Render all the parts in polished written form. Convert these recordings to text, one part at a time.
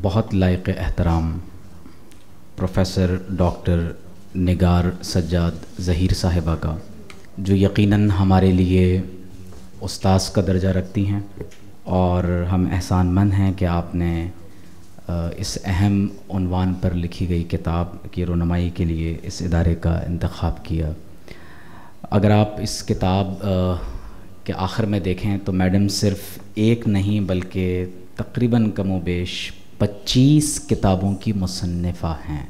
بہت لائق احترام پروفیسر ڈاکٹر نگار سجاد ظہیر صاحبہ کا، جو یقیناً ہمارے لیے استاذ کا درجہ رکھتی ہیں، اور ہم احسان مند ہیں کہ آپ نے اس اہم عنوان پر لکھی گئی کتاب کی رونمائی کے لیے اس ادارے کا انتخاب کیا۔ اگر آپ اس کتاب کے آخر میں دیکھیں تو میڈم صرف ایک نہیں بلکہ تقریباً کم و بیش 25 کتابوں کی مصنفہ ہیں۔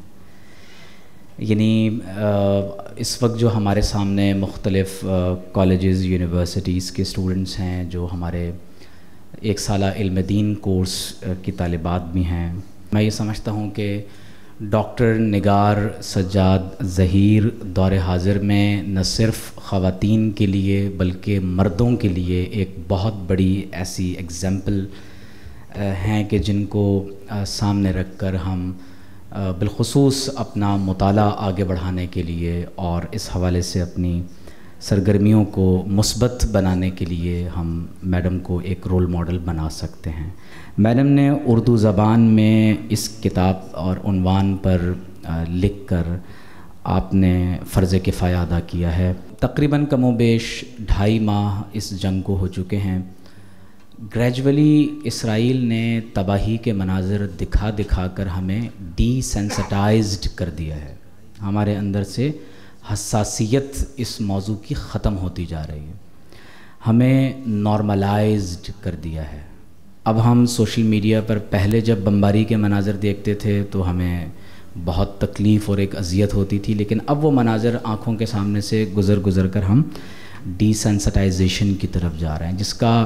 یعنی اس وقت جو ہمارے سامنے مختلف کالجز یونیورسٹیز کے اسٹوڈنٹس ہیں، جو ہمارے ایک سالہ علم دین کورس کی طالبات بھی ہیں، میں یہ سمجھتا ہوں کہ ڈاکٹر نگار سجاد ظہیر دور حاضر میں نہ صرف خواتین کے لیے بلکہ مردوں کے لیے ایک بہت بڑی ایسی ایگزامپل ہیں کہ جن کو سامنے رکھ کر ہم بالخصوص اپنا مطالعہ آگے بڑھانے کے لیے اور اس حوالے سے اپنی سرگرمیوں کو مثبت بنانے کے لیے ہم میڈم کو ایک رول ماڈل بنا سکتے ہیں۔ میڈم نے اردو زبان میں اس کتاب اور عنوان پر لکھ کر آپ نے فرض کفایہ ادا کیا ہے۔ تقریباً کم و بیش 2.5 ماہ اس جنگ کو ہو چکے ہیں۔ گریجولی اسرائیل نے تباہی کے مناظر دکھا دکھا کر ہمیں ڈی سینسٹائزڈ کر دیا ہے۔ ہمارے اندر سے حساسیت اس موضوع کی ختم ہوتی جا رہی ہے، ہمیں نارملائزڈ کر دیا ہے۔ اب ہم سوشل میڈیا پر پہلے جب بمباری کے مناظر دیکھتے تھے تو ہمیں بہت تکلیف اور ایک اذیت ہوتی تھی، لیکن اب وہ مناظر آنکھوں کے سامنے سے گزر کر ہم ڈی سینسٹائزیشن کی طرف جا رہے ہیں، جس کا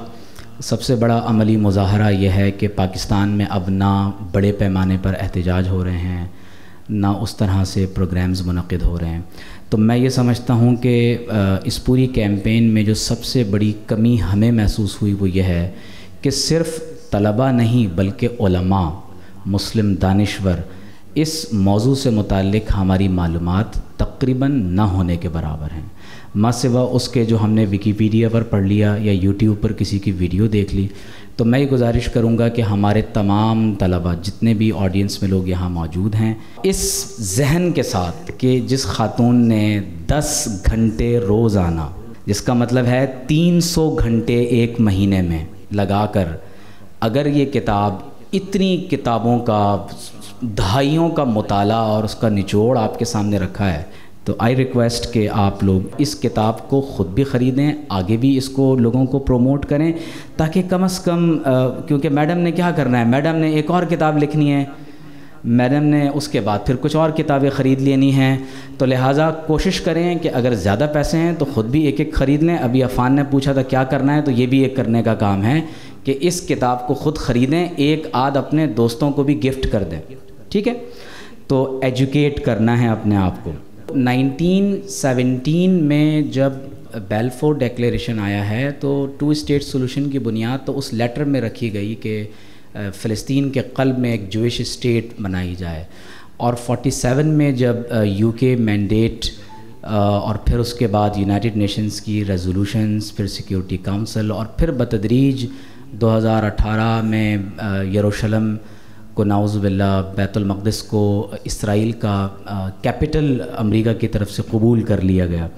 سب سے بڑا عملی مظاہرہ یہ ہے کہ پاکستان میں اب نہ بڑے پیمانے پر احتجاج ہو رہے ہیں، نہ اس طرح سے پروگرامز منعقد ہو رہے ہیں۔ تو میں یہ سمجھتا ہوں کہ اس پوری کیمپین میں جو سب سے بڑی کمی ہمیں محسوس ہوئی وہ یہ ہے کہ صرف طلباء نہیں بلکہ علماء، مسلم دانشور اس موضوع سے متعلق ہماری معلومات تقریباً نہ ہونے کے برابر ہیں، ما سوا اس کے جو ہم نے ویکیپیڈیا پر پڑھ لیا یا یوٹیوب پر کسی کی ویڈیو دیکھ لی۔ تو میں یہ گزارش کروں گا کہ ہمارے تمام طلباء، جتنے بھی آڈینس میں لوگ یہاں موجود ہیں، اس ذہن کے ساتھ کہ جس خاتون نے 10 گھنٹے روزانہ، جس کا مطلب ہے 300 گھنٹے ایک مہینے میں لگا کر اگر یہ کتاب اتنی کتابوں کا دہائیوں کا مطالعہ اور اس کا نچوڑ آپ کے سامنے رکھا ہے، تو آئی ریکویسٹ کہ آپ لوگ اس کتاب کو خود بھی خریدیں، آگے بھی اس کو لوگوں کو پروموٹ کریں، تاکہ کم از کم کیونکہ میڈم نے کیا کرنا ہے، میڈم نے ایک اور کتاب لکھنی ہے، میڈم نے اس کے بعد پھر کچھ اور کتابیں خرید لینی ہیں، تو لہٰذا کوشش کریں کہ اگر زیادہ پیسے ہیں تو خود بھی ایک ایک خرید لیں۔ ابھی عفان نے پوچھا تھا کیا کرنا ہے، تو یہ بھی ایک کرنے کا کام ہے کہ اس کتاب کو خود خریدیں، ایک آدھ اپنے دوستوں کو بھی گفٹ کر دیں، ٹھیک ہے؟ تو ایجوکیٹ کرنا ہے اپنے آپ کو۔ 1917 میں جب بیلفور ڈیکلیریشن آیا ہے تو 2 اسٹیٹ سولوشن کی بنیاد تو اس لیٹر میں رکھی گئی کہ فلسطین کے قلب میں ایک جوئش اسٹیٹ بنائی جائے، اور 47 میں جب یو کے مینڈیٹ اور پھر اس کے بعد یونائٹڈ نیشنز کی ریزولوشنز، پھر سیکیورٹی کونسل، اور پھر بتدریج 2018 میں یروشلم کو نعوذ باللہ بیت المقدس کو اسرائیل کا کیپٹل امریکہ کی طرف سے قبول کر لیا گیا۔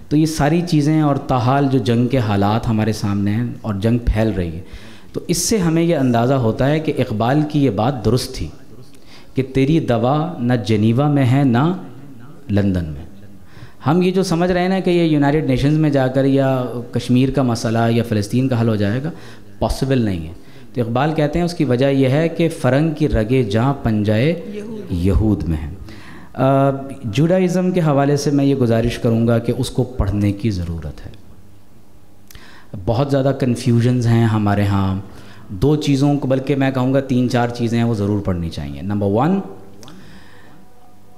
تو یہ ساری چیزیں اور تاحال جو جنگ کے حالات ہمارے سامنے ہیں اور جنگ پھیل رہی ہے، تو اس سے ہمیں یہ اندازہ ہوتا ہے کہ اقبال کی یہ بات درست تھی کہ تیری دوا نہ جنیوا میں ہے نہ لندن میں۔ ہم یہ جو سمجھ رہے ہیں نا کہ یہ یونائٹڈ نیشنز میں جا کر یا کشمیر کا مسئلہ یا فلسطین کا حل ہو جائے گا، پاسبل نہیں ہے۔ تو اقبال کہتے ہیں اس کی وجہ یہ ہے کہ فرنگ کی رگے جہاں پنجائے یہود میں ہیں۔ جوڈائزم کے حوالے سے میں یہ گزارش کروں گا کہ اس کو پڑھنے کی ضرورت ہے۔ بہت زیادہ کنفیوژنز ہیں ہمارے ہاں، 2 چیزوں کو، بلکہ میں کہوں گا 3-4 چیزیں ہیں وہ ضرور پڑھنی چاہیے۔ نمبر 1،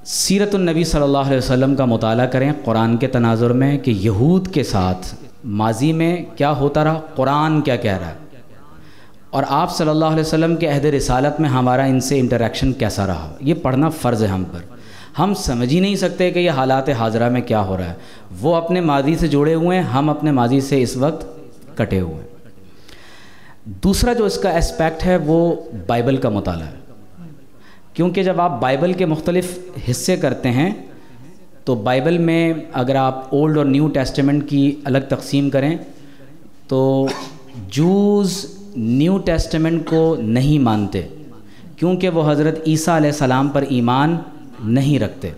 سیرت النبی صلی اللہ علیہ وسلم کا مطالعہ کریں قرآن کے تناظر میں کہ یہود کے ساتھ ماضی میں کیا ہوتا رہا، قرآن کیا کہہ رہا ہے، اور آپ صلی اللہ علیہ وسلم کے عہد رسالت میں ہمارا ان سے انٹریکشن کیسا رہا۔ یہ پڑھنا فرض ہے ہم پر۔ ہم سمجھ ہی نہیں سکتے کہ یہ حالات حاضرہ میں کیا ہو رہا ہے۔ وہ اپنے ماضی سے جڑے ہوئے ہیں، ہم اپنے ماضی سے اس وقت کٹے ہوئے ہیں۔ دوسرا جو اس کا اسپیکٹ ہے وہ بائبل کا مطالعہ ہے۔ کیونکہ جب آپ بائبل کے مختلف حصے کرتے ہیں تو بائبل میں اگر آپ اولڈ اور نیو ٹیسٹمنٹ کی الگ تقسیم کریں تو جوز نیو ٹیسٹمنٹ کو نہیں مانتے کیونکہ وہ حضرت عیسیٰ علیہ السلام پر ایمان نہیں رکھتے.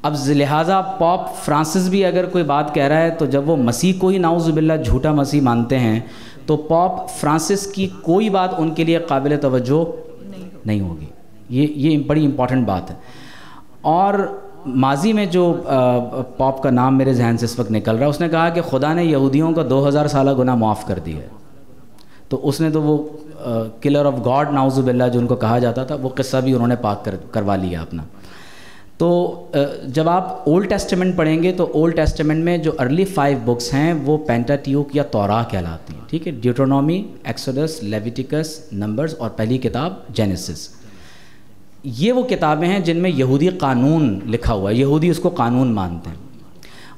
اب لہٰذا پاپ فرانسس بھی اگر کوئی بات کہہ رہا ہے تو جب وہ مسیح کو ہی نعوذ باللہ جھوٹا مسیح مانتے ہیں تو پاپ فرانسس کی کوئی بات ان کے لیے قابل توجہ نہیں ہوگی. یہ بڑی امپورٹنٹ بات ہے. اور ماضی میں جو پاپ کا نام میرے ذہن سے اس وقت نکل رہا ہے، اس نے کہا کہ خدا نے یہودیوں کا 2000 سالہ گناہ معاف کر دیا ہے. تو اس نے تو وہ کلر آف گاڈ نعوذ باللہ جو ان کو کہا جاتا تھا وہ قصہ بھی انہوں نے پاک کروا لیا اپنا. تو جب آپ اولڈ ٹیسٹمنٹ پڑھیں گے تو اولڈ ٹیسٹمنٹ میں جو ارلی 5 بکس ہیں وہ پینٹاٹیوک یا توراہ کہلاتی ہیں. ٹھیک ہے، ڈیوٹرونومی، ایکسوڈس، لیویٹیکس، نمبرز اور پہلی کتاب جینیسس. یہ وہ کتابیں ہیں جن میں یہودی قانون لکھا ہوا ہے، یہودی اس کو قانون مانتے ہیں.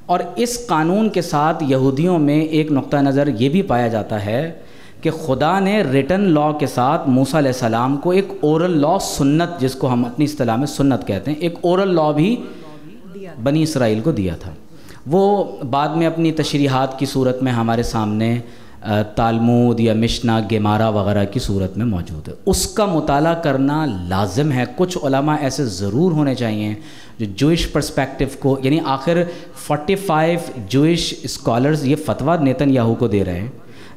اور اس قانون کے ساتھ یہودیوں میں ایک نقطہ نظر یہ بھی پایا جاتا ہے کہ خدا نے ریٹن لا کے ساتھ موسیٰ علیہ السلام کو ایک اورل لا، سنت جس کو ہم اپنی اصطلاح میں سنت کہتے ہیں، ایک اورل لا بھی بنی اسرائیل کو دیا تھا. وہ بعد میں اپنی تشریحات کی صورت میں ہمارے سامنے تالمود یا مشنا، گیمارا وغیرہ کی صورت میں موجود ہے. اس کا مطالعہ کرنا لازم ہے. کچھ علماء ایسے ضرور ہونے چاہیے جو جوئش پرسپیکٹیو کو، یعنی آخر 45 جوئش اسکالرز یہ فتویٰ نیتن یاہو کو دے رہے ہیں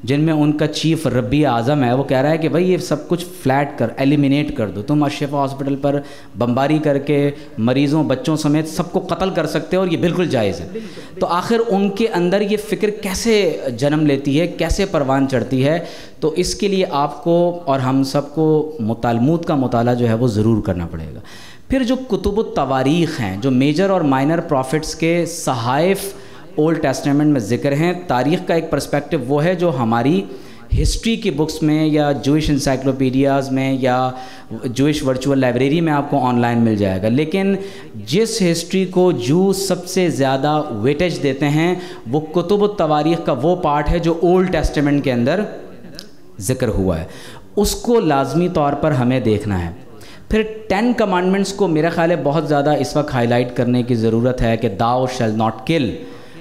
جن میں ان کا چیف ربی اعظم ہے، وہ کہہ رہا ہے کہ بھائی یہ سب کچھ فلیٹ کر، ایلیمینیٹ کر دو. تم اشفا ہاسپٹل پر بمباری کر کے مریضوں، بچوں سمیت سب کو قتل کر سکتے ہو اور یہ بالکل جائز ہے. تو آخر ان کے اندر یہ فکر کیسے جنم لیتی ہے، کیسے پروان چڑھتی ہے؟ تو اس کے لیے آپ کو اور ہم سب کو تالمود کا مطالعہ جو ہے وہ ضرور کرنا پڑے گا. پھر جو کتب التواریخ ہیں، جو میجر اور مائنر پروفٹس کے صحائف اولڈ ٹیسٹمنٹ میں ذکر ہیں، تاریخ کا ایک پرسپیکٹیو وہ ہے جو ہماری ہسٹری کی بکس میں یا جوئش انسائکلوپیڈیاز میں یا جوئش ورچوئل لائبریری میں آپ کو آن لائن مل جائے گا. لیکن جس ہسٹری کو جو سب سے زیادہ ویٹیج دیتے ہیں وہ کتب التواریخ کا وہ پارٹ ہے جو اولڈ ٹیسٹمنٹ کے اندر ذکر ہوا ہے. اس کو لازمی طور پر ہمیں دیکھنا ہے. پھر 10 کمانڈمنٹس کو میرا خیال ہے بہت زیادہ اس وقت ہائی لائٹ کرنے کی ضرورت ہے کہ thou shall not kill.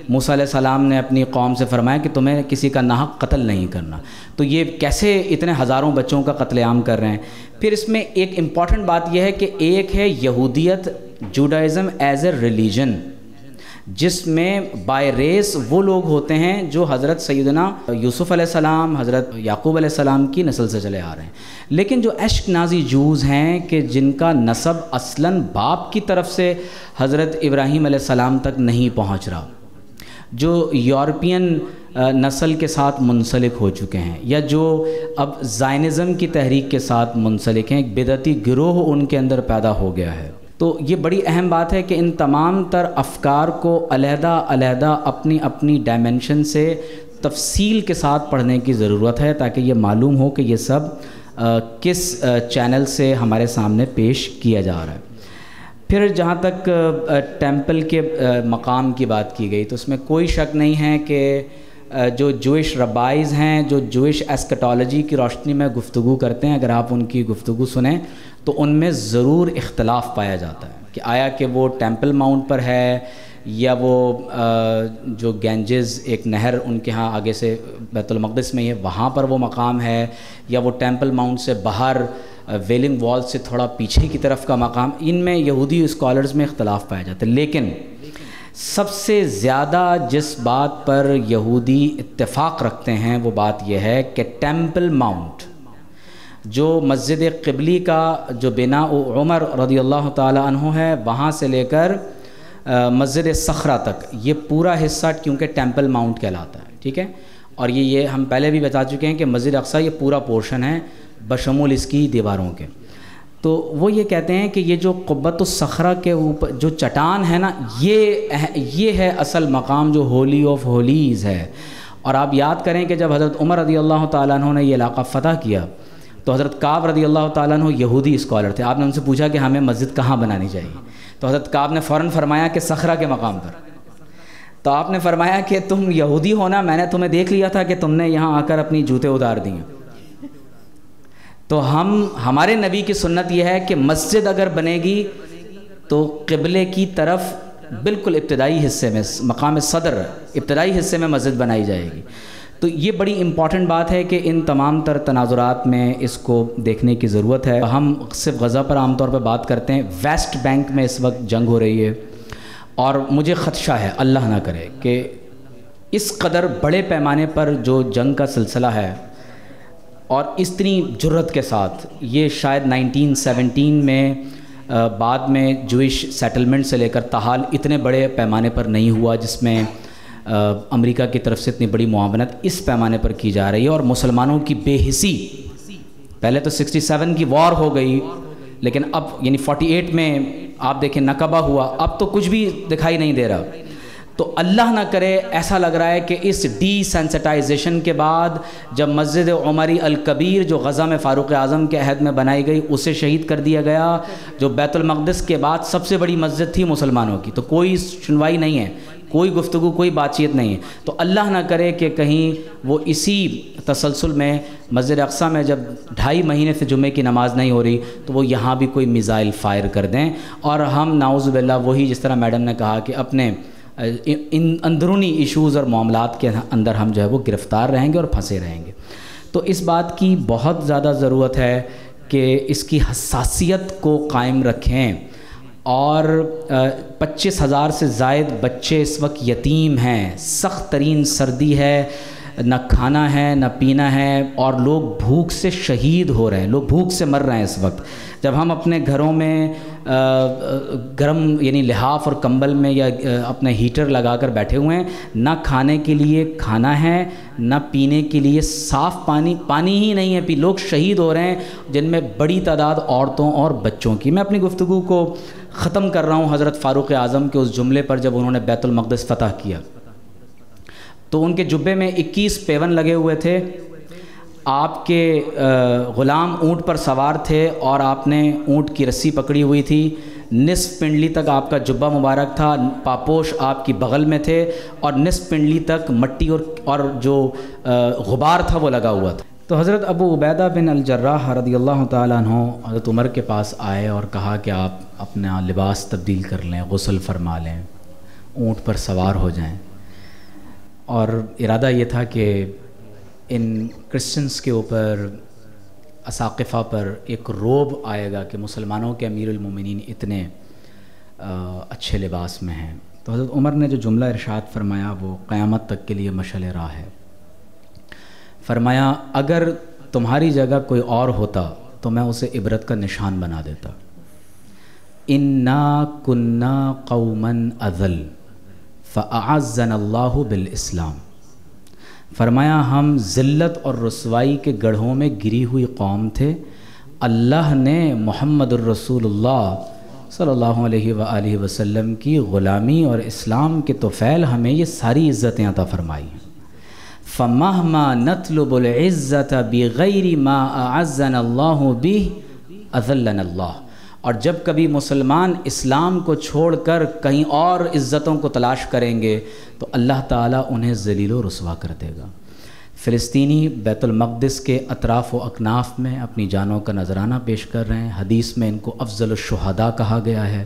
موسیٰ علیہ السلام نے اپنی قوم سے فرمایا کہ تمہیں کسی کا ناحق قتل نہیں کرنا. تو یہ کیسے اتنے ہزاروں بچوں کا قتل عام کر رہے ہیں؟ پھر اس میں ایک امپورٹنٹ بات یہ ہے کہ ایک ہے یہودیت، جوڈائزم ایز اے ریلیجن، جس میں بائی ریس وہ لوگ ہوتے ہیں جو حضرت سیدنا یوسف علیہ السلام، حضرت یعقوب علیہ السلام کی نسل سے چلے آ رہے ہیں. لیکن جو اشکنازی جوز ہیں کہ جن کا نسب اصلاً باپ کی طرف سے حضرت ابراہیم علیہ السلام تک نہیں پہنچ رہا، جو یورپین نسل کے ساتھ منسلک ہو چکے ہیں یا جو اب زائنزم کی تحریک کے ساتھ منسلک ہیں، ایک بدعتی گروہ ان کے اندر پیدا ہو گیا ہے. تو یہ بڑی اہم بات ہے کہ ان تمام تر افکار کو علیحدہ علیحدہ اپنی اپنی ڈائمنشن سے تفصیل کے ساتھ پڑھنے کی ضرورت ہے تاکہ یہ معلوم ہو کہ یہ سب کس چینل سے ہمارے سامنے پیش کیا جا رہا ہے. پھر جہاں تک ٹیمپل کے مقام کی بات کی گئی تو اس میں کوئی شک نہیں ہے کہ جو جوئش ربائز ہیں، جو جوئش ایسکٹالوجی کی روشنی میں گفتگو کرتے ہیں، اگر آپ ان کی گفتگو سنیں تو ان میں ضرور اختلاف پایا جاتا ہے کہ آیا کہ وہ ٹیمپل ماؤنٹ پر ہے یا وہ جو گینجز ایک نہر ان کے ہاں آگے سے بیت المقدس میں ہے وہاں پر وہ مقام ہے، یا وہ ٹیمپل ماؤنٹ سے باہر ویلنگ وال سے تھوڑا پیچھے کی طرف کا مقام. ان میں یہودی اسکالرز میں اختلاف پایا جاتا ہے. لیکن سب سے زیادہ جس بات پر یہودی اتفاق رکھتے ہیں وہ بات یہ ہے کہ ٹیمپل ماؤنٹ جو مسجد قبلی کا جو بنا عمر رضی اللہ تعالی عنہ ہے وہاں سے لے کر مسجد صخرہ تک یہ پورا حصہ کیونکہ ٹیمپل ماؤنٹ کہلاتا ہے. ٹھیک ہے، اور یہ ہم پہلے بھی بتا چکے ہیں کہ مسجد اقصیٰ یہ پورا پورشن ہے بشمول اس کی دیواروں کے. تو وہ یہ کہتے ہیں کہ یہ جو قبۃ الصخرہ کے اوپر جو چٹان ہے نا، یہ ہے اصل مقام جو ہولی آف ہولیز ہے. اور آپ یاد کریں کہ جب حضرت عمر رضی اللہ تعالیٰ عنہ نے یہ علاقہ فتح کیا تو حضرت کعب رضی اللہ تعالیٰ عنہ یہودی اسکالر تھے. آپ نے ان سے پوچھا کہ ہمیں مسجد کہاں بنانی چاہیے؟ تو حضرت کعب نے فوراً فرمایا کہ صخرہ کے مقام پر. تو آپ نے فرمایا کہ تم یہودی ہونا، میں نے تمہیں دیکھ لیا تھا کہ تم نے یہاں آ کر اپنی جوتے اتار دیے. تو ہمارے نبی کی سنت یہ ہے کہ مسجد اگر بنے گی تو قبلے کی طرف بالکل ابتدائی حصے میں، مقام صدر ابتدائی حصے میں مسجد بنائی جائے گی۔ تو یہ بڑی امپورٹنٹ بات ہے کہ ان تمام تر تناظرات میں اس کو دیکھنے کی ضرورت ہے۔ ہم صرف غزہ پر عام طور پہ بات کرتے ہیں، ویسٹ بینک میں اس وقت جنگ ہو رہی ہے، اور مجھے خدشہ ہے، اللہ نہ کرے، کہ اس قدر بڑے پیمانے پر جو جنگ کا سلسلہ ہے اور اتنی جرت کے ساتھ، یہ شاید 1917 میں بعد میں جوئش سیٹلمنٹ سے لے کر تاحال اتنے بڑے پیمانے پر نہیں ہوا جس میں امریکہ کی طرف سے اتنی بڑی معاونت اس پیمانے پر کی جا رہی ہے، اور مسلمانوں کی بے حسی، پہلے تو 67 کی وار ہو گئی، لیکن اب یعنی 48 میں آپ دیکھیں نکبہ ہوا، اب تو کچھ بھی دکھائی نہیں دے رہا۔ تو اللہ نہ کرے، ایسا لگ رہا ہے کہ اس ڈی سینسٹائزیشن کے بعد جب مسجد عمری الکبیر جو غزہ میں فاروق اعظم کے عہد میں بنائی گئی اسے شہید کر دیا گیا، جو بیت المقدس کے بعد سب سے بڑی مسجد تھی مسلمانوں کی، تو کوئی سنوائی نہیں ہے، کوئی گفتگو، کوئی بات چیت نہیں ہے۔ تو اللہ نہ کرے کہ کہیں وہ اسی تسلسل میں مسجد اقصیٰ میں جب 2.5 مہینے سے جمعے کی نماز نہیں ہو رہی تو وہ یہاں بھی کوئی میزائل فائر کر دیں، اور ہم نعوذ باللہ وہی جس طرح میڈم نے کہا کہ اپنے ان اندرونی ایشوز اور معاملات کے اندر ہم جو ہے وہ گرفتار رہیں گے اور پھنسے رہیں گے۔ تو اس بات کی بہت زیادہ ضرورت ہے کہ اس کی حساسیت کو قائم رکھیں، اور 25,000 سے زائد بچے اس وقت یتیم ہیں، سخت ترین سردی ہے، نہ کھانا ہے نہ پینا ہے، اور لوگ بھوک سے شہید ہو رہے ہیں، لوگ بھوک سے مر رہے ہیں اس وقت۔ جب ہم اپنے گھروں میں گرم یعنی لحاف اور کمبل میں یا اپنے ہیٹر لگا کر بیٹھے ہوئے ہیں، نہ کھانے کے لیے کھانا ہے نہ پینے کے لیے صاف پانی ہی نہیں ہے، لوگ شہید ہو رہے ہیں، جن میں بڑی تعداد عورتوں اور بچوں کی۔ میں اپنی گفتگو کو ختم کر رہا ہوں حضرت فاروق اعظم کے اس جملے پر جب انہوں نے بیت المقدس فتح کیا، تو ان کے جبے میں 21 پیون لگے ہوئے تھے، آپ کے غلام اونٹ پر سوار تھے اور آپ نے اونٹ کی رسی پکڑی ہوئی تھی، نصف پنڈلی تک آپ کا جبہ مبارک تھا، پاپوش آپ کی بغل میں تھے، اور نصف پنڈلی تک مٹی اور جو غبار تھا وہ لگا ہوا تھا۔ تو حضرت ابو عبیدہ بن الجراح رضی اللہ تعالیٰ عنہ حضرت عمر کے پاس آئے اور کہا کہ آپ اپنا لباس تبدیل کر لیں، غسل فرما لیں، اونٹ پر سوار ہو جائیں، اور ارادہ یہ تھا کہ ان کرسچنز کے اوپر، اساقفہ پر ایک روب آئے گا کہ مسلمانوں کے امیر المومنین اتنے اچھے لباس میں ہیں۔ تو حضرت عمر نے جو جملہ ارشاد فرمایا وہ قیامت تک کے لیے مشعل راہ ہے۔ فرمایا اگر تمہاری جگہ کوئی اور ہوتا تو میں اسے عبرت کا نشان بنا دیتا۔ انا کنا قوما اذل فاعزنا اللہ بالاسلام۔ فرمایا ہم ذلت اور رسوائی کے گڑھوں میں گری ہوئی قوم تھے، اللہ نے محمد الرسول اللہ صلی اللہ علیہ وآلہ وسلم کی غلامی اور اسلام کے طفیل ہمیں یہ ساری عزتیں عطا فرمائی ہیں۔ فَمَهْمَا نَطْلُبُ الْعِزَّةَ بِغَيْرِ مَا أَعَزَّنَا اللَّهُ بِهِ أَذَلَّنَا اللَّهُ۔ اور جب کبھی مسلمان اسلام کو چھوڑ کر کہیں اور عزتوں کو تلاش کریں گے تو اللہ تعالیٰ انہیں ذلیل و رسوا کر دے گا۔ فلسطینی بیت المقدس کے اطراف و اکناف میں اپنی جانوں کا نذرانہ پیش کر رہے ہیں، حدیث میں ان کو افضل الشہداء کہا گیا ہے،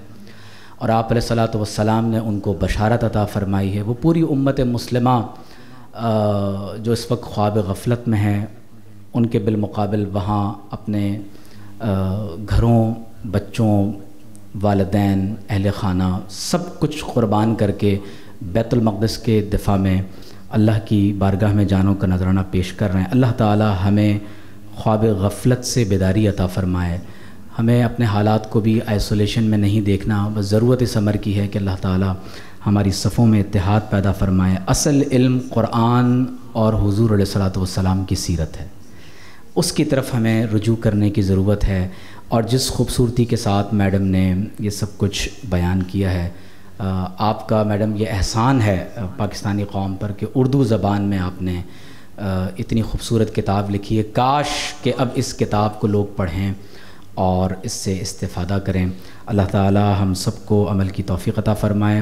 اور آپ علیہ الصلاۃ والسلام نے ان کو بشارت عطا فرمائی ہے۔ وہ پوری امت مسلمہ جو اس وقت خواب غفلت میں ہے، ان کے بالمقابل وہاں اپنے گھروں، بچوں، والدین، اہل خانہ سب کچھ قربان کر کے بیت المقدس کے دفاع میں اللہ کی بارگاہ میں جانوں کا نذرانہ پیش کر رہے ہیں۔ اللہ تعالی ہمیں خواب غفلت سے بیداری عطا فرمائے، ہمیں اپنے حالات کو بھی آئسولیشن میں نہیں دیکھنا، بس ضرورت اس امر کی ہے کہ اللہ تعالی ہماری صفوں میں اتحاد پیدا فرمائے۔ اصل علم قرآن اور حضور علیہ الصلاۃ والسلام کی سیرت ہے، اس کی طرف ہمیں رجوع کرنے کی ضرورت ہے، اور جس خوبصورتی کے ساتھ میڈم نے یہ سب کچھ بیان کیا ہے، آپ کا میڈم یہ احسان ہے پاکستانی قوم پر کہ اردو زبان میں آپ نے اتنی خوبصورت کتاب لکھی ہے۔ کاش کہ اب اس کتاب کو لوگ پڑھیں اور اس سے استفادہ کریں۔ اللہ تعالی ہم سب کو عمل کی توفیق عطا فرمائے۔